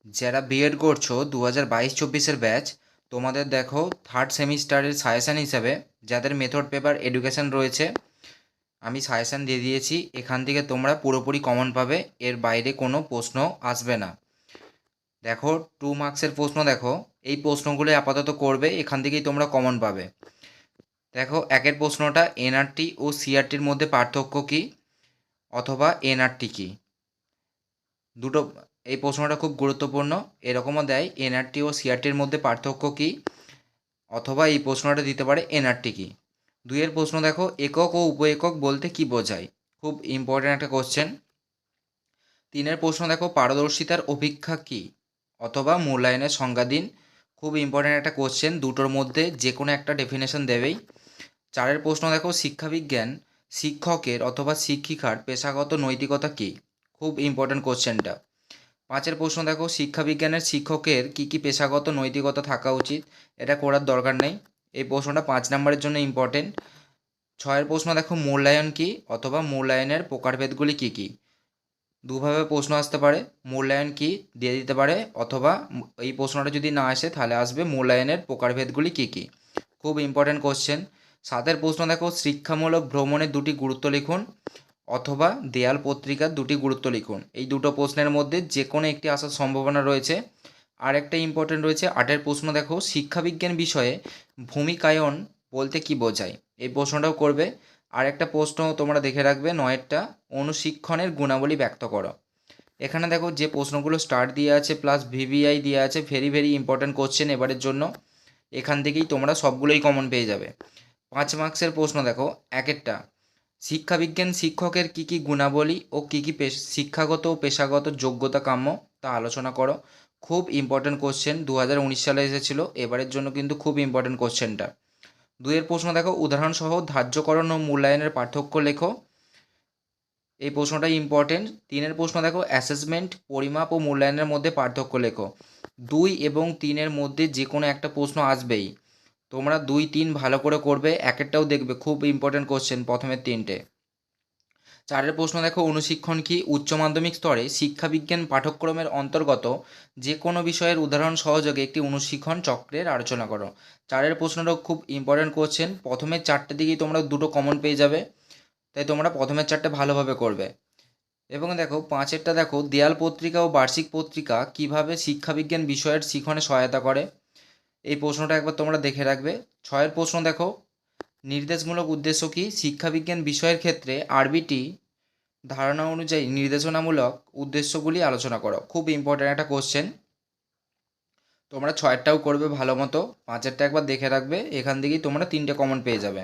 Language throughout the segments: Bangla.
যারা বিএড করছো 2022-24 ব্যাচ, তোমাদের দেখো থার্ড সেমিস্টারের সাজেশান হিসাবে যাদের মেথড পেপার এডুকেশন রয়েছে আমি সাজেশান দিয়ে দিয়েছি। এখান থেকে তোমরা পুরোপুরি কমন পাবে, এর বাইরে কোনো প্রশ্ন আসবে না। দেখো 2 মার্কসের প্রশ্ন, দেখো এই প্রশ্নগুলো আপাতত করবে, এখান থেকেই তোমরা কমন পাবে। দেখো একের প্রশ্নটা এনআরটি ও সিআরটির মধ্যে পার্থক্য কী, অথবা এনআরটি কী। দুটো, এই প্রশ্নটা খুব গুরুত্বপূর্ণ। এরকমও দেয় এনআরটি ও সিআরটির মধ্যে পার্থক্য কী, অথবা এই প্রশ্নটা দিতে পারে এনআরটি কী। দুইয়ের প্রশ্ন দেখো একক ও উপ একক বলতে কী বোঝায়, খুব ইম্পর্ট্যান্ট একটা কোশ্চেন। তিনের প্রশ্ন দেখো পারদর্শিতার অভিক্ষা কী, অথবা মূল্যায়নের সংজ্ঞা দিন, খুব ইম্পর্ট্যান্ট একটা কোশ্চেন, দুটোর মধ্যে যে কোনো একটা ডেফিনেশন দেবেই। চারের প্রশ্ন দেখো শিক্ষাবিজ্ঞান শিক্ষকের অথবা শিক্ষিকার পেশাগত নৈতিকতা কী, খুব ইম্পর্ট্যান্ট কোশ্চেনটা। পাঁচের প্রশ্ন দেখো শিক্ষাবিজ্ঞানের শিক্ষকের কী কী পেশাগত নৈতিকতা থাকা উচিত, এটা করার দরকার নেই, এই প্রশ্নটা 5 নম্বরের জন্য ইম্পর্টেন্ট। ছয়ের প্রশ্ন দেখো মূল্যায়ন কী, অথবা মূল্যায়নের প্রকারভেদগুলি কী কী। দুভাবে প্রশ্ন আসতে পারে, মূল্যায়ন কী দিয়ে দিতে পারে, অথবা এই প্রশ্নটা যদি না আসে তাহলে আসবে মূল্যায়নের প্রকারভেদগুলি কী কী, খুব ইম্পর্টেন্ট কোশ্চেন। সাতের প্রশ্ন দেখো শিক্ষামূলক ভ্রমণের দুটি গুরুত্ব লিখুন, অথবা দেয়াল পত্রিকার দুটি গুরুত্ব লিখুন। এই দুটো প্রশ্নের মধ্যে যে কোনো একটি আসার সম্ভাবনা রয়েছে। আর একটা ইম্পর্টেন্ট রয়েছে আটের প্রশ্ন দেখো শিক্ষাবিজ্ঞান বিষয়ে ভূমিকায়ন বলতে কি বোঝায়, এই প্রশ্নটাও করবে। আর একটা প্রশ্ন তোমরা দেখে রাখবে নয়েরটা, অনুশিক্ষণের গুণাবলী ব্যক্ত করো। এখানে দেখো যে প্রশ্নগুলো স্টার্ট দিয়ে আছে প্লাস ভিভিআই দিয়ে আছে, ভেরি ভেরি ইম্পর্টেন্ট কোশ্চেন এবারের জন্য, এখান থেকেই তোমরা সবগুলোই কমন পেয়ে যাবে। 5 মার্কসের প্রশ্ন দেখো একেরটা শিক্ষাবিজ্ঞান শিক্ষকের কী কী গুণাবলী ও কী কী শিক্ষাগত ও পেশাগত যোগ্যতা কাম্য তা আলোচনা করো, খুব ইম্পর্টেন্ট কোশ্চেন, 2019 সালে এসেছিল, এবারের জন্য কিন্তু খুব ইম্পর্টেন্ট কোশ্চেনটা। দুইয়ের প্রশ্ন দেখো উদাহরণসহ ধার্যকরণ ও মূল্যায়নের পার্থক্য লেখো, এই প্রশ্নটা ইম্পর্টেন্ট। তিনের প্রশ্ন দেখো অ্যাসেসমেন্ট পরিমাপ ও মূল্যায়নের মধ্যে পার্থক্য লেখো। 2 এবং 3-এর মধ্যে যে কোনো একটা প্রশ্ন আসবেই, তোমরা 2, 3 ভালো করে করবে, একেরটাও দেখবে, খুব ইম্পর্টেন্ট কোশ্চেন প্রথমের 3টে। চারের প্রশ্ন দেখো অনুশিক্ষণ কি, উচ্চ মাধ্যমিক স্তরে শিক্ষাবিজ্ঞান পাঠ্যক্রমের অন্তর্গত যে কোনো বিষয়ের উদাহরণ সহযোগে একটি অনুশিক্ষণ চক্রের আলোচনা করো। চারের প্রশ্নটাও খুব ইম্পর্টেন্ট কোশ্চেন, প্রথমের 4টে দিকেই তোমরা দুটো কমন পেয়ে যাবে, তাই তোমরা প্রথমের 4টে ভালোভাবে করবে। এবং দেখো 5এরটা দেখো দেয়াল পত্রিকা ও বার্ষিক পত্রিকা কিভাবে শিক্ষাবিজ্ঞান বিষয়ের শিখনে সহায়তা করে, এই প্রশ্নটা একবার তোমরা দেখে রাখবে। 6এর প্রশ্ন দেখো নির্দেশমূলক উদ্দেশ্য কী, শিক্ষাবিজ্ঞান বিষয়ের ক্ষেত্রে আরবিটি ধারণা অনুযায়ী নির্দেশনামূলক উদ্দেশ্যগুলি আলোচনা করো, খুব ইম্পর্ট্যান্ট একটা কোশ্চেন, তোমরা 6এরটাও করবে ভালো মতো, 5এরটা একবার দেখে রাখবে, এখান থেকেই তোমরা 3টে কমন পেয়ে যাবে।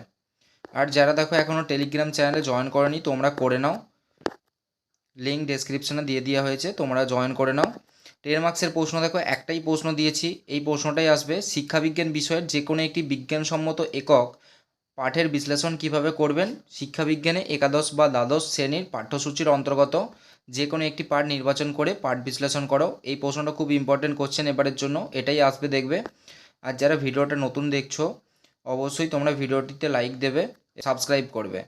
আর যারা দেখো এখনও টেলিগ্রাম চ্যানেলে জয়েন করনি তোমরা করে নাও, লিঙ্ক ডেসক্রিপশনে দিয়ে দেওয়া হয়েছে, তোমরা জয়েন করে নাও। 10 মার্কসের প্রশ্ন দেখো একটাই প্রশ্ন দিয়েছি, এই প্রশ্নটাই আসবে শিক্ষাবিজ্ঞান বিষয়ের যে কোনো একটি বিজ্ঞানসম্মত একক পাঠের বিশ্লেষণ কিভাবে করবেন, শিক্ষাবিজ্ঞানে একাদশ বা দ্বাদশ শ্রেণীর পাঠ্যসূচির অন্তর্গত যে কোনো একটি পাঠ নির্বাচন করে পাঠ বিশ্লেষণ করো, এই প্রশ্নটা খুব ইম্পর্টেন্ট কোশ্চেন এবারের জন্য, এটাই আসবে দেখবে। আর যারা ভিডিওটা নতুন দেখছো অবশ্যই তোমরা ভিডিওটিতে লাইক দেবে, সাবস্ক্রাইব করবে।